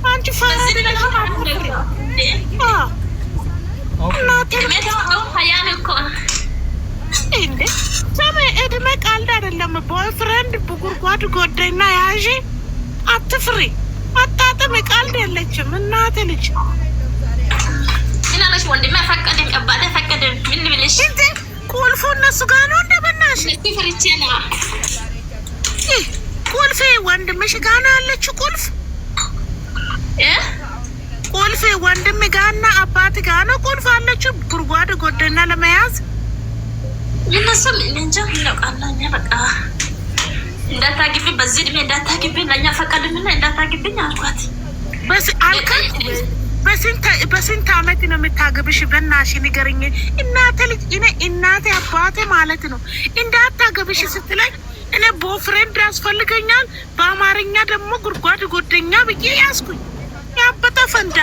አንቺ ፋራ እድሜ ቀልድ አይደለም። ቦይፍሬንድ ጉድጓድ ጎደኛ ያዢ አትፍሪ፣ አታጥም። ቀልድ የለችም እናቴ ልጅ እናለሽ ወንድሜ ፈቀደ ቀባደ ፈቀደ ምን ብለሽ እንዴ? ቁልፉ እነሱ ጋር ነው እንደ በናሽ ፍሪቼ ነው ቁልፍ ወንድምሽ ጋር ነው ያለችው። ቁልፍ ወንድም ጋርና አባት ጋር ነው ቁልፍ አለችው። ጉድጓድ ጎደኛ ለመያዝ ይነሱም እንጃ ይለቃላኛ በቃ እንዳታግቢ በዚህ እድሜ እንዳታግቢ ለኛ ፈቀድልና እንዳታግቢኝ አልኳት። በስንት ዓመት ነው የምታገብሽ? በእናትሽ ንገረኝ እናቴ ልጅ። እኔ እናቴ አባቴ ማለት ነው እንዳታገብሽ ስትለኝ እኔ ቦፍሬንድ ያስፈልገኛል፣ በአማርኛ ደግሞ ጉድጓድ ጎደኛ ብዬ ያዝኩኝ። ያበጠ ፈንዳ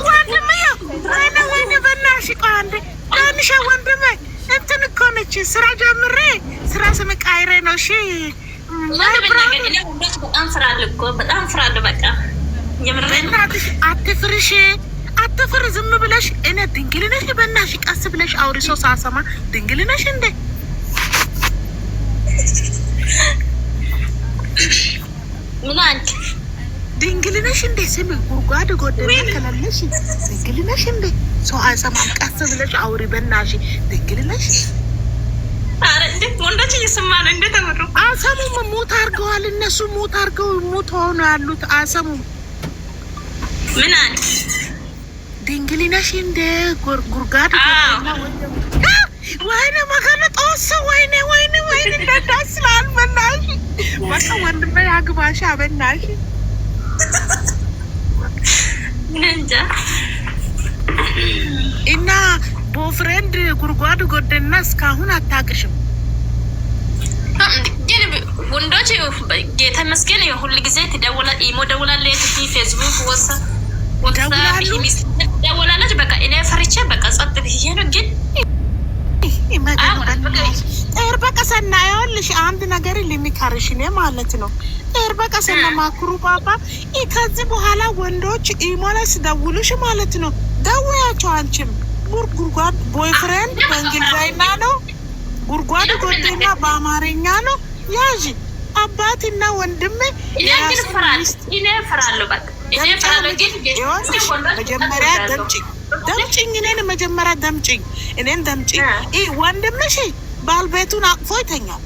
ወንድሜ ወይኔ በእናትሽ ቆይ አንዴ ዳንሻ ወንድሜ እንትን እኮ ነች ስራ ጀምሬ ስራ ስምቃይሬ ነው። እሺ በጣም ፍራለሁ እኮ በጣም ፍራለሁ። በቃ በእናትሽ አትፍርሽ፣ አትፍር ዝም ብለሽ። እኔ ድንግል ነሽ በእናትሽ ቀስ ብለሽ አውሪሶ ሳሰማ ድንግል ነሽ እንዴ? ምን አንቺ ድንግል ነሽ እንዴ? ስሚ ጉድጓድ ጎደኛ ከላለሽ ድንግል ነሽ እንዴ? ሰው አይሰማም። ቀስ ብለሽ አውሪ በእናትሽ ድንግል ነሽ? አረ እንዴት ወንዶች እየሰማን እንዴ? ተመሩ አሰሙም ሙት አድርገዋል እነሱ ሙት አድርገው ሙት ሆኖ ያሉት አሰሙም። ምን አንቺ ድንግል ነሽ እንዴ? ጉድጓድ ጎደኛ ወይኔ መከነ ጦስ ወይኔ እንዳዳስላል በእናትሽ በቃ ወንድሜ ያግባሽ በእናትሽ እንጃ። እና ቦፍሬንድ ጉድጓድ ጎደኛ እስካሁን አታውቅሽም? ግን ወንዶች ጌታ መስገን ሁሉ ጊዜ ትደውላለች፣ ኢሞ ደውላለች፣ ፌስቡክ ደውላለች። በቃ እኔ ፈርቼ በቃ ጸጥ ብዬ ነው። ግን በቀሰና ይኸውልሽ አንድ ነገር ልምከርሽ እኔ ማለት ነው። በቀሰና ማክሩ ባባ ከዚህ በኋላ ወንዶች ኢሞ ላይ ሲደውሉሽ ማለት ነው ደውያቸው። አንቺም ጉድጓድ ቦይፍሬንድ በእንግሊዝኛ ነው፣ ጉድጓድ ጎደኛ በአማርኛ ነው። ያዥ አባትና ወንድም ይነፍራሉ። በቃ መጀመሪያ ደምጭኝ እኔን መጀመሪያ ደምጭኝ እኔን ደምጭኝ። ወንድምሽ ባልቤቱን አቅፎ ይተኛል፣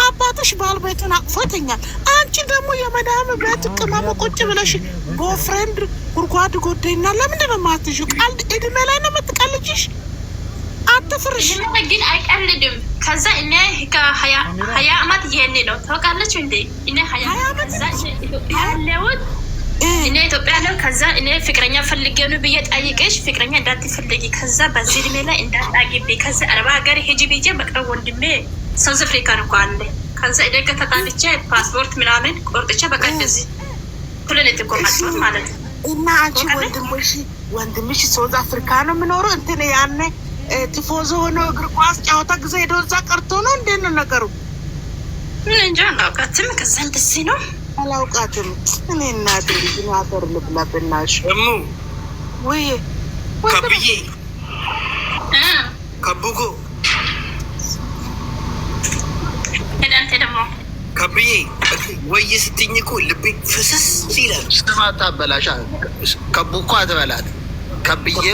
አባትሽ ባልቤቱን አቅፎ ይተኛል። አንቺ ደግሞ የመዳም ቤት ቅመም ቁጭ ብለሽ ቦፍሬንድ ጉድጓድ ጎደኛ ለምንድን ነው የማትይው? ቀልድ እድሜ ላይ ነው የምትቀልጂሽ። አትፍርሽ። ግን አይቀልድም። ከዛ እኔ ከሀያ አመት ይሄኔ ነው ታውቃለች እንዴ? እኔ ሀያ አመት ያለሁት እኔ ኢትዮጵያ ነው። ከዛ እኔ ፍቅረኛ ፈልጌ ነው ብዬ ጠይቅሽ ፍቅረኛ እንዳትፈልጊ፣ ከዛ በዚህ እድሜ ላይ እንዳታግቢ፣ ከዛ አረባ ሀገር ሂጂ ብዬ በቃ ወንድሜ ሳውዝ አፍሪካ ነው አለ። ከዛ እደገ ተጣልቼ ፓስፖርት ምናምን ቆርጥቼ በቃ እንደዚህ ፕላኔት ቆማጥቶ ማለት ነው። እና አንቺ ወንድምሽ ሳውዝ አፍሪካ ነው የሚኖረው እንትን ያኔ ቲፎዞ ሆኖ እግር ኳስ ጫወታ ጊዜ ሄዶ እዛ ቀርቶ ነው እንዴት ነው ነገሩ? ምን እንጃ አላውቃትም። ከዛ እንደዚህ ነው አላውቃትም። እኔ እናቴ ልጅ አፈር ልብላ በእናትሽ ወይ ከብዬ ከቡጎ እናንተ ደግሞ ከብዬ ወይ ስትኝ እኮ ልቤ ፍስስ ይላል። ስማታ በላሻ ከቡኮ አትበላት ከብዬ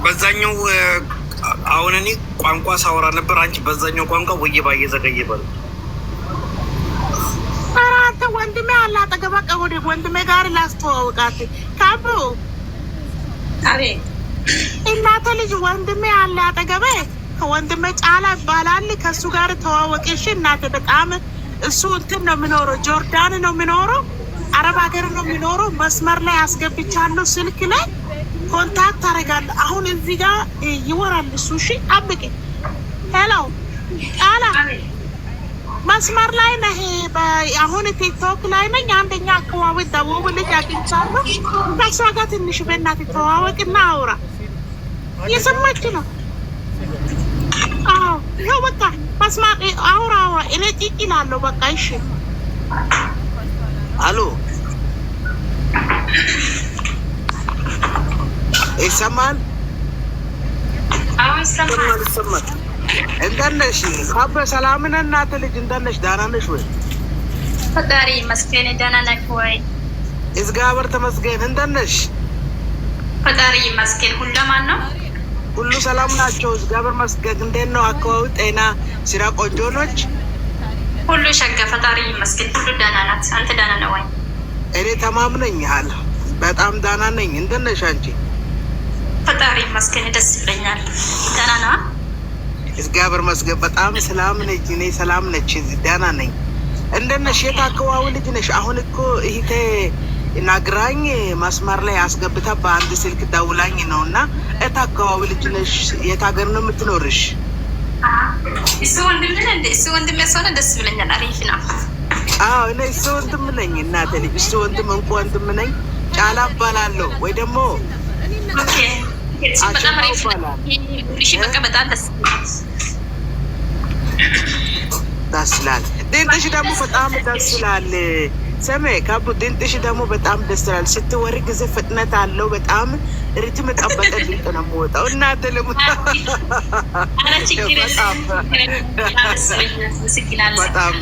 በዛኛው አሁን እኔ ቋንቋ ሳወራ ነበር። አንቺ በዛኛው ቋንቋ ወይ ባየ ዘገየ በሉ። ኧረ አንተ ወንድሜ አለ አጠገባ ቀወደ ወንድሜ ጋር ላስተዋውቃት ካቦ አቤት እናተ ልጅ ወንድሜ አለ አጠገባ ከወንድሜ ጫላ ይባላል። ከሱ ጋር ተዋወቅሽ እናተ በጣም እሱ እንትን ነው የሚኖረው፣ ጆርዳን ነው የሚኖረው፣ አረብ ሀገር ነው የሚኖረው። መስመር ላይ አስገብቻለሁ፣ ስልክ ላይ ኮንታክት አደርጋለሁ። አሁን እዚህ ጋር ይወራል እሱ። እሺ ጠብቂ። ሄሎ ቃላ መስመር ላይ ነህ? አሁን ቲክቶክ ላይ ነኝ። አንደኛ አካባቢ ደውልልኝ አግኝቻለሁ። ከእሷ ጋር ትንሽ በእናትህ ተዋወቅና አውራ። እየሰማች ነው? አዎ ይኸው በቃ መስማት አውራ እኔ ጢጢ እላለሁ። በቃ እሺ። አሎ ይሰማል? አዎ ይሰማል። እንደት ነሽ? ካበ ሰላም ነህ? እናት ልጅ እንደት ነሽ? ደህና ነሽ ወይ? ፈጣሪ ይመስገን። ደህና ነሽ ወይ? እግዚአብሔር ተመስገን። እንደት ነሽ? ፈጣሪ ይመስገን። ሁሉ ማን ነው? ሁሉ ሰላም ናቸው። እግዚአብሔር ይመስገን። እንዴት ነው አካባቢ? ጤና፣ ስራ ቆንጆ ነች? ሁሉ ሸጋ። ፈጣሪ ይመስገን። ሁሉ ደህና ናት። አንተ ደህና ነህ ወይ? እኔ ተማም ነኝ። በጣም ደህና ነኝ። እንደት ነሽ አንቺ? ፈጣሪ ይመስገን። ደስ ይለኛል። ደህና ነህ? እግዚአብሔር ይመስገን። በጣም ሰላም ነች። እኔ ሰላም ነች። ደህና ነኝ። እንደት ነሽ? የት አካባቢ ልጅ ነሽ? አሁን እኮ እህቴ ናግራኝ መስመር ላይ አስገብታ በአንድ ስልክ ደውላኝ ነው። እና የት አካባቢ ልጅ ነሽ? የት ሀገር ነው የምትኖርሽ? እሱ ወንድም ነህ እንዴ? እሱ ወንድም ያሰሆነ ደስ ብለኛል። አሪፍ ነው። አዎ እኔ እሱ ወንድም ነኝ። እናቴ ልጅ እሱ ወንድም እንኳ ወንድም ነኝ። ጫላ እባላለሁ ወይ ደግሞ ኦኬ። በጣም አሪፍ ነው። እሺ በቃ በጣም ደስ ይላል። ድንጥሽ ደግሞ በጣም ደስ ይላል። ሰሜ ካቡ ድንጥሽ ደግሞ በጣም ደስ ይላል። ስትወሪ ጊዜ ፍጥነት አለው። በጣም ሪትም ጠበቀ ድምፅ ነው የምወጣው። እናቴ በጣም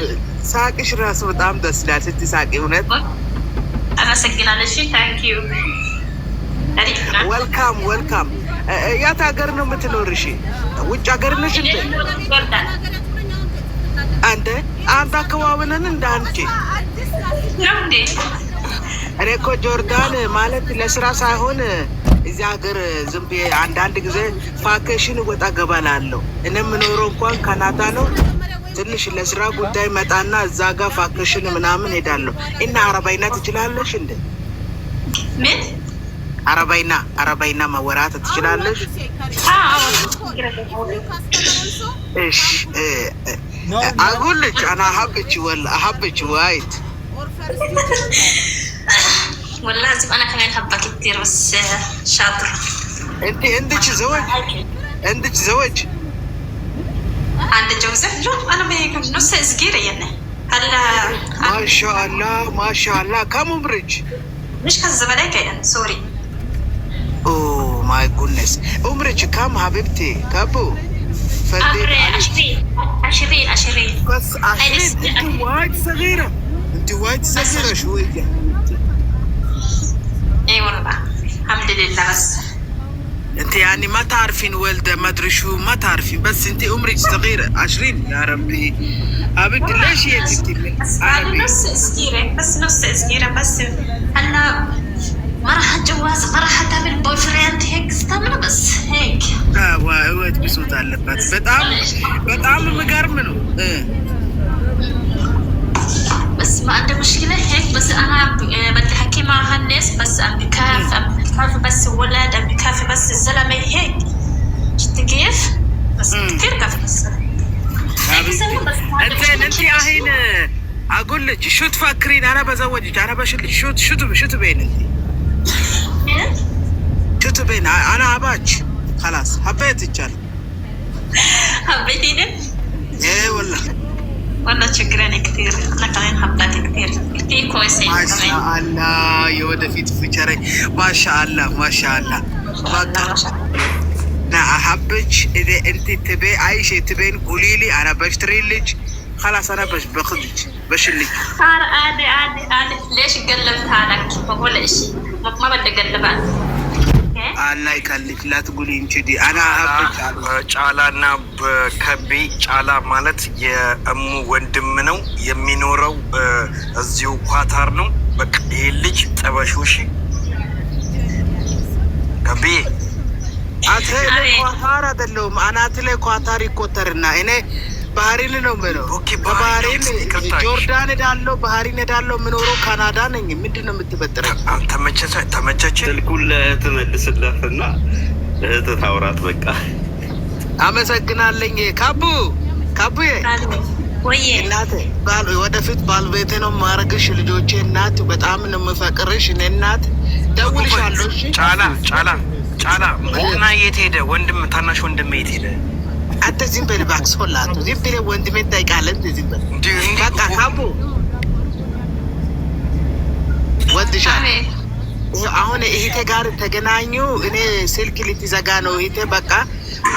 ሳቅሽ ራሱ በጣም ደስ ይላል ስትሳቂ። እውነት አመሰግናለሁ። እሺ ታንኪዩ። ወልካም ወልካም። የት ሀገር ነው የምትኖርሽ? ውጭ ሀገር ነሽ እንዴ? አንተ አካባቢ ነን እንደ አንቺ እኔ እኮ ጆርዳን ማለት ለስራ ሳይሆን እዚህ ሀገር ዝም ብዬ አንዳንድ ጊዜ ቫኬሽን ወጣ ገባ እላለሁ። እኔ የምኖረው እንኳን ካናዳ ነው። ትንሽ ለስራ ጉዳይ መጣና እዛ ጋር ቫኬሽን ምናምን ሄዳለሁ። እና አረባይና ትችላለሽ እንዴ? ምን አረባይና ማወራት ትችላለሽ? እሺ አጉልች አና ሀብች ዋይት والله لازم انا كمان احبك كثير بس شاطر. انت عندك زوج؟ عندي جوزة؟ لا انا بيكون نص صغيرة يعني هلا. ما شاء الله كم عمرك؟ مش كذا عليك يعني سوري. اوه ماي جودنس. عمرك كم حبيبتي؟ كابو 20 بس 20. انت وايد صغيرة شوية. اي والله الحمد لله. بس انت يعني ما تعرفين ولدة ما ادري شو ما تعرفين، بس انت عمرك صغيرة 20. يا ربي حبيبتي ليش هي تبكي؟ بس نص صغيرة بس هلا ما راح اتجوز، ما راح اتعمل بوي فريند هيك استنى بس هيك. واد بصوت አለበት በጣም مقرم ነው بس ما عندي مشكلة هيك. بس أنا بدي أحكي مع هالناس بس بكافي بس ولد بكافي بس الزلمة هيك. شفت كيف؟ بس كثير كافي بس هيك يسوي. بس انت الحين اقول لك شو تفكرين؟ انا بزوجك، انا بشلك. شو تبين انت؟ شو تبين؟ انا اباك خلاص حبيتك. حبيتيني؟ ايه والله شكرا كثير. أنا كمان حبيتك كثير كويسة. ما شاء الله يا ودفيت فكري. ما شاء الله أنا أحبك. إذا أنت تبي أي شيء تبين قولي لي، أنا بشتري لك. خلاص أنا باخذك بشلك. عادي ليش قلبت عليك؟ ما بقول شيء، ما بدي قلبها. الله يخليك لا تقولي انت دي. انا ጫላና ከቤ ጫላ ማለት የእሙ ወንድም ነው። የሚኖረው እዚሁ ኳታር ነው። በቃ ይሄ ልጅ ጠበሾሽ ከቤ አትሌ ኳታር አይደለም። አናት ላይ ኳታር ይቆጠርና እኔ ባህሪን ነው የምለው። ባህሪን ጆርዳን ሄዳለሁ፣ ባህሪን ሄዳለሁ። የምኖረው ካናዳ ነኝ። ምንድን ነው የምትበጥረኝ? ተመቸች። ስልኩን ለትመልስለትና ታውራት በቃ። አመሰግናለኝ። ካቡዬ ወይ እናቴ ወደፊት ባልቤቴ ነው የማደርግሽ። ልጆቼ እናት በጣም ነው የምፈቅርሽ። እኔ እናት ደውልሻለሁ። እሺ ጫላ እና የት ሄደ? ታናሽ ወንድም የት ሄደ? አንተ ዝም በል እባክህ ሶላቱ ዝም ብለህ ወንድሜን ጠይቃለህ። ዝም በል በቃ ካቡ ወድሻለሁ። አሁን እህቴ ጋር ተገናኙ። እኔ ስልክ ልትዘጋ ነው እህቴ። በቃ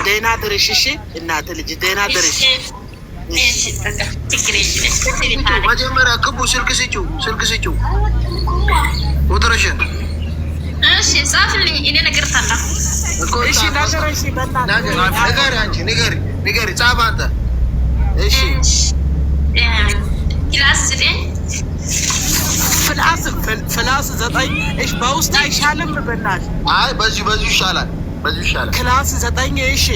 ደህና ድረሽ እሺ። እናት ልጅ ደህና ድረሽ። መጀመሪያ ክቡ ስልክ ስጪው ቁጥርሽን። እሺ ጻፍልኝ። እኔ እነግርታለሁ። እሺ ንገሪ ጻፍ አንተ። እሺ ክላስ 9 ፍላስ 9 እሺ። በውስጥ አይሻልም? በእናትህ አይ በዚሁ ይሻላል። ክላስ 9 እሺ።